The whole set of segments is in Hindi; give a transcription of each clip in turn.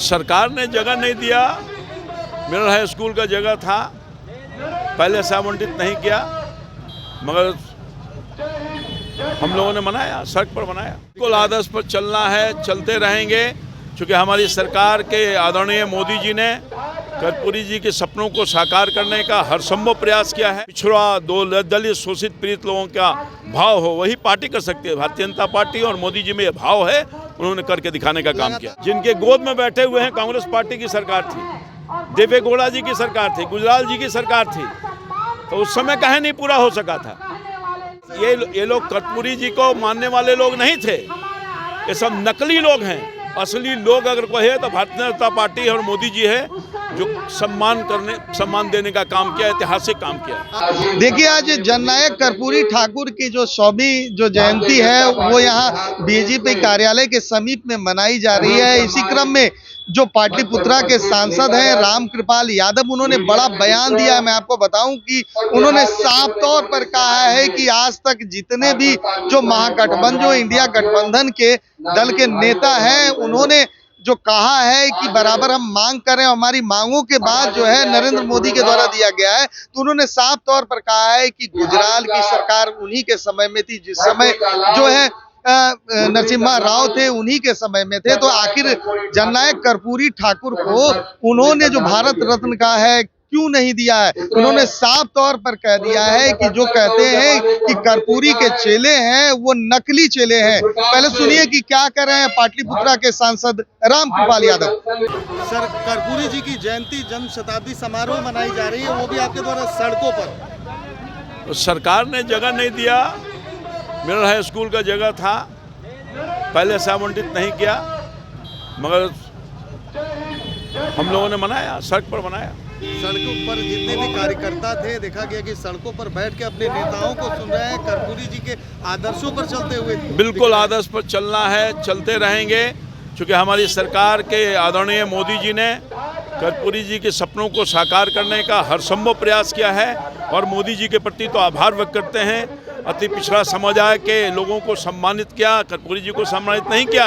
सरकार ने जगह नहीं दिया। मिडिल हाई स्कूल का जगह था, पहले से आवंटित नहीं किया, मगर हम लोगों ने मनाया, सड़क पर मनाया। बिल्कुल आदर्श पर चलना है, चलते रहेंगे, क्योंकि हमारी सरकार के आदरणीय मोदी जी ने कर्पूरी जी के सपनों को साकार करने का हर संभव प्रयास किया है। पिछड़ा, दलित, शोषित, पीड़ित लोगों का भाव हो वही पार्टी कर सकती है। भारतीय जनता पार्टी और मोदी जी में ये भाव है, उन्होंने करके दिखाने का काम किया। जिनके गोद में बैठे हुए हैं, कांग्रेस पार्टी की सरकार थी, देवे गौड़ा जी की सरकार थी, गुजराल जी की सरकार थी, तो उस समय कहे नहीं पूरा हो सका था। ये लोग कर्पूरी जी को मानने वाले लोग नहीं थे, ये सब नकली लोग हैं। असली लोग अगर कोई है तो भारतीय जनता पार्टी और मोदी जी है, जो सम्मान देने का काम किया, ऐतिहासिक काम किया। देखिए, आज जननायक कर्पूरी ठाकुर की जो 100वीं जो जयंती है वो यहाँ बीजेपी कार्यालय के समीप में मनाई जा रही है। इसी क्रम में जो पाटलिपुत्रा के सांसद हैं रामकृपाल यादव, उन्होंने बड़ा बयान दिया है। मैं आपको बताऊं कि उन्होंने साफ तौर पर कहा है कि आज तक जितने भी जो महागठबंधन, जो इंडिया गठबंधन के दल के नेता हैं, उन्होंने जो कहा है कि बराबर हम मांग करें, हमारी मांगों के बाद जो है नरेंद्र मोदी के द्वारा दिया गया है, तो उन्होंने साफ तौर पर कहा है कि गुजराल की सरकार उन्हीं के समय में थी, जिस समय जो है नरसिम्हा राव थे, उन्हीं के समय में थे। तो आखिर जननायक कर्पूरी ठाकुर को उन्होंने जो भारत रत्न का है क्यों नहीं दिया है? उन्होंने साफ तौर पर कह दिया है कि जो कहते हैं कि कर्पूरी के चेले हैं वो नकली चेले हैं। पहले सुनिए कि क्या कर रहे हैं पाटलिपुत्रा के सांसद रामकृपाल यादव। सर, कर्पूरी जी की जयंती जन्म शताब्दी समारोह मनाई जा रही है, वो भी आपके द्वारा सड़कों पर। तो सरकार ने जगह नहीं दिया। मिडिल हाई स्कूल का जगह था, पहले से आवंटित नहीं किया, मगर हम लोगों ने मनाया, सड़क पर मनाया। सड़कों पर जितने भी कार्यकर्ता थे, देखा गया कि सड़कों पर बैठ के अपने नेताओं को सुन रहे हैं, कर्पूरी जी के आदर्शों पर चलते हुए। बिल्कुल आदर्श पर चलना है, चलते रहेंगे, क्योंकि हमारी सरकार के आदरणीय मोदी जी ने कर्पूरी जी के सपनों को साकार करने का हर संभव प्रयास किया है। और मोदी जी के प्रति तो आभार व्यक्त करते हैं। अति पिछड़ा समुदाय के लोगों को सम्मानित किया, कर्पूरी जी को सम्मानित नहीं किया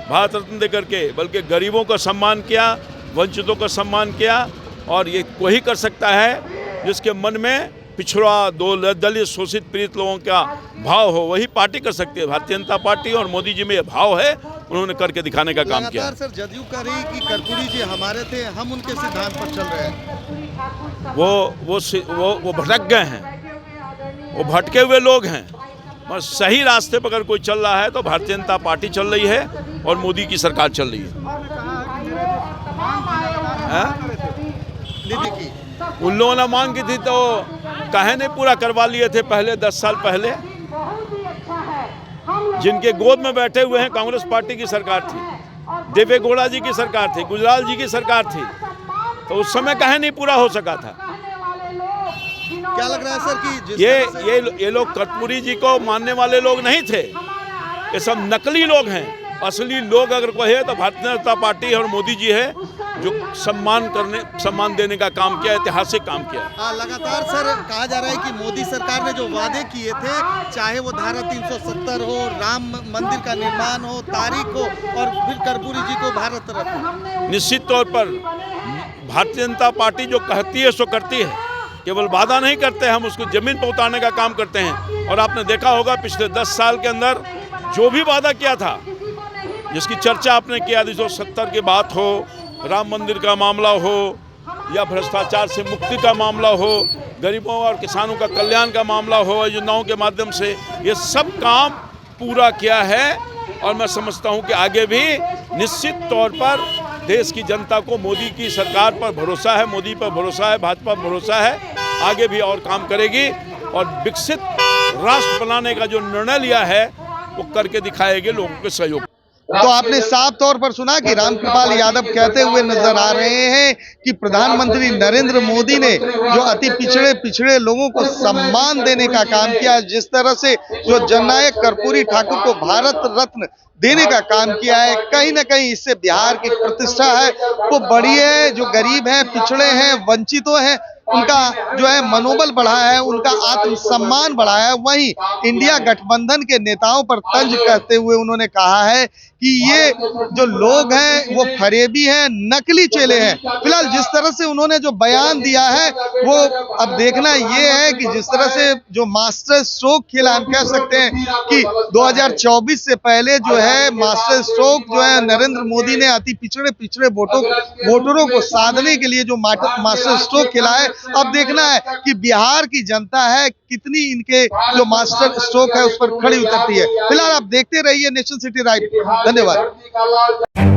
भारत रत्न देकर के, बल्कि गरीबों का सम्मान किया, वंचितों का सम्मान किया। और ये वही कर सकता है जिसके मन में पिछड़ा, दलित, शोषित, पीड़ित लोगों का भाव हो वही पार्टी कर सकती है। भारतीय जनता पार्टी और मोदी जी में ये भाव है, उन्होंने करके दिखाने का काम किया। सर, जदयू कह रही कि कर्पूरी जी हमारे थे, हम उनके सिद्धांत पर चल रहे हैं। वो भटक गए हैं, वो भटके हुए लोग हैं। और सही रास्ते पर अगर कोई चल रहा है तो भारतीय जनता पार्टी चल रही है और मोदी की सरकार चल रही है। उन लोगों ने मांग की थी तो काहे नहीं पूरा करवा लिए थे पहले, 10 साल पहले। जिनके गोद में बैठे हुए हैं, कांग्रेस पार्टी की सरकार थी, देवे गौड़ा जी की सरकार थी, गुजराल जी की सरकार थी, तो उस समय काहे नहीं पूरा हो सका था। क्या लग रहा है सर कि ये लोग कर्पूरी जी को मानने वाले लोग नहीं थे, ये सब नकली लोग हैं। असली लोग अगर कोई है तो भारतीय जनता पार्टी और मोदी जी है, जो सम्मान देने का काम किया, ऐतिहासिक काम किया। लगातार सर कहा जा रहा है कि मोदी सरकार ने जो वादे किए थे, चाहे वो धारा 370 हो, राम मंदिर का निर्माण हो, तारीख हो, और फिर कर्पूरी जी को भारत रत्न। निश्चित तौर पर भारतीय जनता पार्टी जो कहती है सो करती है, केवल वादा नहीं करते, हम उसको जमीन पर उतारने का काम करते हैं। और आपने देखा होगा पिछले 10 साल के अंदर जो भी वादा किया था, जिसकी चर्चा आपने किया, 270 की बात हो, राम मंदिर का मामला हो, या भ्रष्टाचार से मुक्ति का मामला हो, गरीबों और किसानों का कल्याण का मामला हो, योजनाओं के माध्यम से ये सब काम पूरा किया है। और मैं समझता हूं कि आगे भी निश्चित तौर पर देश की जनता को मोदी की सरकार पर भरोसा है, मोदी पर भरोसा है, भाजपा पर भरोसा है, आगे भी और काम करेगी और विकसित राष्ट्र बनाने का जो निर्णय लिया है वो करके दिखाएंगे लोगों के सहयोग। तो आपने साफ तौर पर सुना कि रामकृपाल यादव कहते हुए नजर आ रहे हैं कि प्रधानमंत्री नरेंद्र मोदी ने जो अति पिछड़े लोगों को सम्मान देने का काम किया, जिस तरह से जो जननायक कर्पूरी ठाकुर को भारत रत्न देने का काम किया है, कहीं ना कहीं इससे बिहार की प्रतिष्ठा है वो बढ़ी है। जो गरीब हैं, पिछड़े हैं, वंचितों हैं, उनका जो है मनोबल बढ़ा है, उनका आत्मसम्मान बढ़ा है। वहीं इंडिया गठबंधन के नेताओं पर तंज कहते हुए उन्होंने कहा है कि ये जो लोग हैं वो फरेबी हैं, नकली चेले हैं। फिलहाल जिस तरह से उन्होंने जो बयान दिया है वो अब देखना ये है कि जिस तरह से जो मास्टर स्ट्रोक खेला, हम कह सकते हैं कि 2024 से पहले जो है मास्टर स्ट्रोक जो है नरेंद्र मोदी ने अति पिछड़े वोटरों को साधने के लिए जो मास्टर स्ट्रोक खेला है, अब देखना है कि बिहार की जनता है कितनी इनके जो मास्टर स्ट्रोक है उस पर खड़ी उतरती है। फिलहाल आप देखते रहिए नेशन सिटी लाइव। धन्यवाद।